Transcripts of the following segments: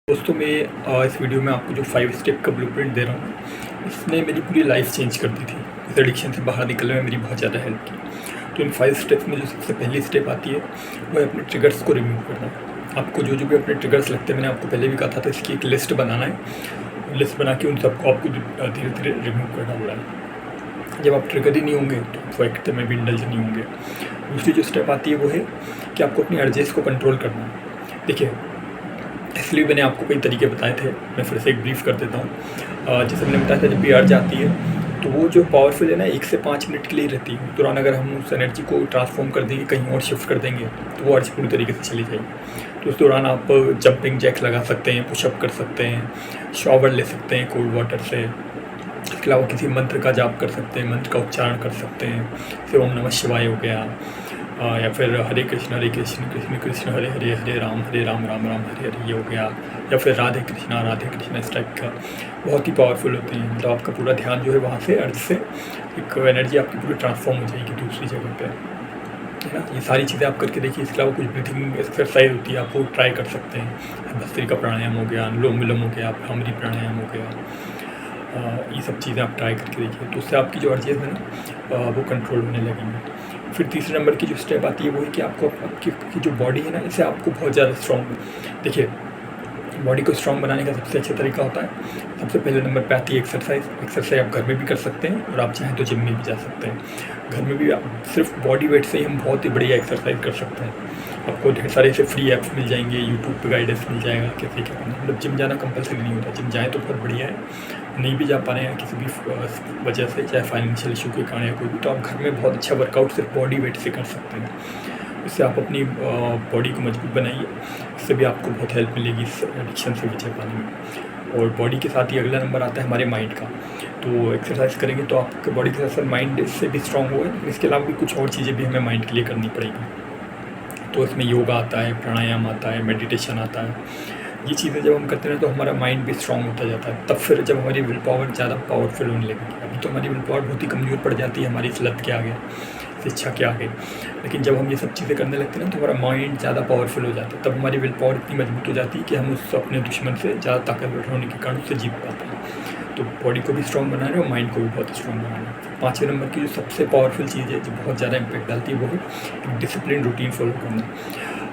दोस्तों मैं इस वीडियो में आपको जो 5 स्टेप का ब्लूप्रिंट दे रहा हूँ, इसने मेरी पूरी लाइफ चेंज कर दी थी। इस एडिक्शन से बाहर निकलने में मेरी बहुत ज़्यादा हेल्प की। तो इन 5 स्टेप्स में जो सबसे पहली स्टेप आती है वो है अपने ट्रिगर्स को रिमूव करना। आपको जो भी अपने ट्रिगर्स लगते हैं, मैंने आपको पहले भी कहा था, तो इसकी एक लिस्ट बनाना है। लिस्ट बना के उन सबको आपको धीरे धीरे रिमूव करना पड़ा है। जब आप ट्रिगर ही नहीं होंगे तो आप एक्ट में भी इंडल्ज नहीं होंगे। दूसरी जो स्टेप आती है वो है कि आपको अपनी अर्जेस को कंट्रोल करना है। देखिए, इसलिए मैंने आपको कई तरीके बताए थे, मैं फिर से एक ब्रीफ कर देता हूँ। जैसे मैंने बताया था, जब भी अर्ज आती है तो वो जो पावरफुल है ना, 1 से 5 मिनट के लिए रहती है। उस दौरान अगर हम उस एनर्जी को ट्रांसफॉर्म कर देंगे, कहीं और शिफ्ट कर देंगे, तो वो अर्ज पूरी तरीके से चली जाएगी। तो उस दौरान आप जंपिंग जैक्स लगा सकते हैं, पुशअप कर सकते हैं, शॉवर ले सकते हैं कोल्ड वाटर से। इसके अलावा किसी मंत्र का जाप कर सकते हैं, मंत्र का उच्चारण कर सकते हैं, जैसे ओम नमः शिवाय हो गया, या फिर हरे कृष्ण कृष्ण कृष्ण हरे हरे, हरे राम राम राम हरे हरे, ये हो गया। या फिर राधे कृष्णा, इस टाइप का बहुत ही पावरफुल होते हैं। मतलब आपका पूरा ध्यान जो है वहाँ से अर्ज से एक एनर्जी आपकी पूरी ट्रांसफॉर्म हो जाएगी दूसरी जगह पे, है ना। ये सारी चीज़ें आप करके देखिए। इसके अलावा कुछ ब्रीथिंग एक्सरसाइज होती है, आप वो ट्राई कर सकते हैं। भस्त्रिका प्राणायाम हो गया, अनुलोम विलोम हो गया, भ्रामरी प्राणायाम हो गया। ये सब चीज़ें आप ट्राई करके देखिए, तो उससे आपकी जो अर्जेस है ना वो कंट्रोल होने लगेंगी। फिर तीसरे नंबर की जो स्टेप आती है वो है कि आपको आपकी जो बॉडी है ना, इसे आपको बहुत ज़्यादा स्ट्रॉन्ग, देखिए बॉडी को स्ट्रॉन्ग बनाने का सबसे अच्छा तरीका होता है, सबसे पहले नंबर पे आती है एक्सरसाइज आप घर में भी कर सकते हैं, और आप चाहें तो जिम में भी जा सकते हैं। घर में भी आप सिर्फ बॉडी वेट से ही हम बहुत ही बढ़िया एक्सरसाइज कर सकते हैं। आपको ढेर सारे ऐसे फ्री ऐप्स मिल जाएंगे, यूट्यूब पे गाइडेंस मिल जाएगा कैसे क्या करना। मतलब जिम जाना कंपलसरी नहीं होता, जिम जाएँ तो बहुत बढ़िया है। नहीं भी जा पा रहे हैं किसी भी वजह से, चाहे फाइनेंशियल इशू के कारण या कोई भी, तो आप घर में बहुत अच्छा वर्कआउट सिर्फ बॉडी वेट से कर सकते हैं। इससे आप अपनी बॉडी को मजबूत बनाइए, इससे भी आपको बहुत हेल्प मिलेगी इस एडिक्शन से बचे पाने में। और बॉडी के साथ ही अगला नंबर आता है हमारे माइंड का। तो एक्सरसाइज करेंगे तो आपके बॉडी के साथ साथ माइंड इससे भी स्ट्रांग होगा। इसके अलावा भी कुछ और चीज़ें भी हमें माइंड के लिए करनी पड़ेगी। तो इसमें योगा आता है, प्राणायाम आता है, मेडिटेशन आता है। ये चीज़ें जब हम करते हैं तो हमारा माइंड भी स्ट्रांग होता जाता है। तब फिर जब हमारी विल पावर ज़्यादा पावरफुल होने लगेगी। अभी तो हमारी विल पावर बहुत ही कमज़ोर पड़ जाती है हमारी इस लत के आगे, इस इच्छा के आगे। लेकिन जब हम ये सब चीज़ें करने लगते हैं ना, तो हमारा माइंड ज़्यादा पावरफुल हो जाता है। तब हमारी विल पावर इतनी मजबूत हो जाती है कि हम उस अपने दुश्मन से ज़्यादा ताकतवर होने के कारण उससे जीत पाते हैं। तो बॉडी को भी स्ट्रॉन्ग बनाना है और माइंड को भी बहुत स्ट्रॉन्ग बनाना है। 5वें नंबर की जो सबसे पावरफुल चीज़ है, जो बहुत ज़्यादा इम्पैक्ट डालती है, वो है एक डिसिप्लिन रूटीन फॉलो करना।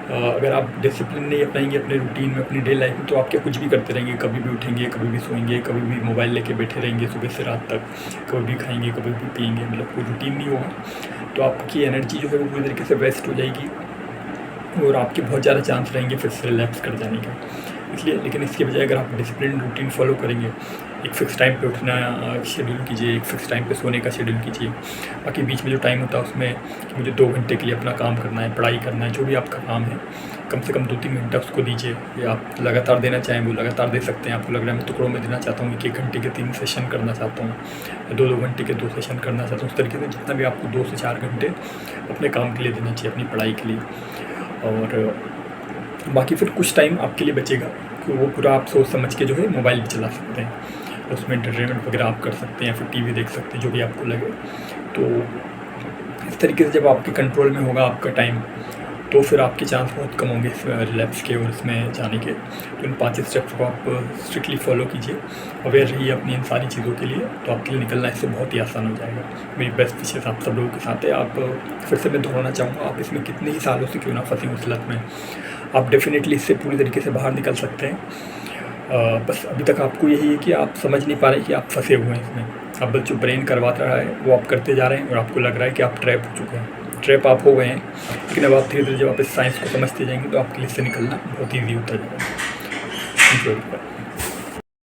अगर आप डिसिप्लिन नहीं अपनाएंगे अपने रूटीन में, अपनी डे लाइफ में, तो आप क्या कुछ भी करते रहेंगे। कभी भी उठेंगे, कभी भी सोएंगे, कभी भी मोबाइल लेके बैठे रहेंगे सुबह से रात तक, कभी भी खाएंगे, कभी भी पिएंगे, मतलब कोई रूटीन नहीं होगा। तो आपकी एनर्जी जो है वो पूरी तरीके से वेस्ट हो जाएगी, और आपके बहुत ज़्यादा चांस रहेंगे फिर से रिलैप्स कर जाने का। इसलिए, लेकिन इसके बजाय अगर आप डिसिप्लिन रूटीन फॉलो करेंगे, एक फ़िक्स टाइम पे उठना शेड्यूल कीजिए, एक फ़िक्स टाइम पे सोने का शेड्यूल कीजिए। बाकी बीच में जो टाइम होता है उसमें कि मुझे 2 घंटे के लिए अपना काम करना है, पढ़ाई करना है, जो भी आपका काम है, कम से कम 2-3 घंटा उसको दीजिए। या आप लगातार देना चाहें वो लगातार दे सकते हैं। आपको लग रहा है मैं टुकड़ों में देना चाहता हूँ, 1-1 घंटे के 3 सेशन करना चाहता हूँ, 2-2 घंटे के 2 सेशन करना चाहता हूँ, उस तरीके से जितना भी आपको 2 से 4 घंटे अपने काम के लिए देना चाहिए, अपनी पढ़ाई के लिए। और बाकी फिर कुछ टाइम आपके लिए बचेगा कि वो पूरा आप सोच समझ के जो है मोबाइल भी चला सकते हैं, उसमें एंटरटेनमेंट वगैरह आप कर सकते हैं, या फिर टीवी देख सकते हैं, जो भी आपको लगे। तो इस तरीके से जब आपके कंट्रोल में होगा आपका टाइम, तो फिर आपके चांस बहुत कम होंगे रिलैप्स के और इसमें जाने के। तो इन 5 स्टेप्स को आप स्ट्रिक्टली फॉलो कीजिए, अवेयर रहिए अपनी इन सारी चीज़ों के लिए, तो आपके लिए निकलना इससे बहुत ही आसान हो जाएगा। मेरी बेस्ट विशेष आप सब लोगों के साथ है। आप फिर से मैं दोहराना चाहूँगा, आप इसमें कितने ही सालों से क्यों ना फंसे उस लत में, आप डेफिनेटली इससे पूरी तरीके से बाहर निकल सकते हैं। बस अभी तक आपको यही है कि आप समझ नहीं पा रहे कि आप फंसे हुए हैं इसमें। अब जो ब्रेन करवाता रहा है वो आप करते जा रहे हैं, और आपको लग रहा है कि आप ट्रैप हो चुके हैं, ट्रैप आप हो गए हैं। लेकिन अब आप धीरे धीरे जब आप इस साइंस को समझते जाएंगे तो आपके लिए इससे निकलना बहुत ईजी होता जाएगा। Thank you.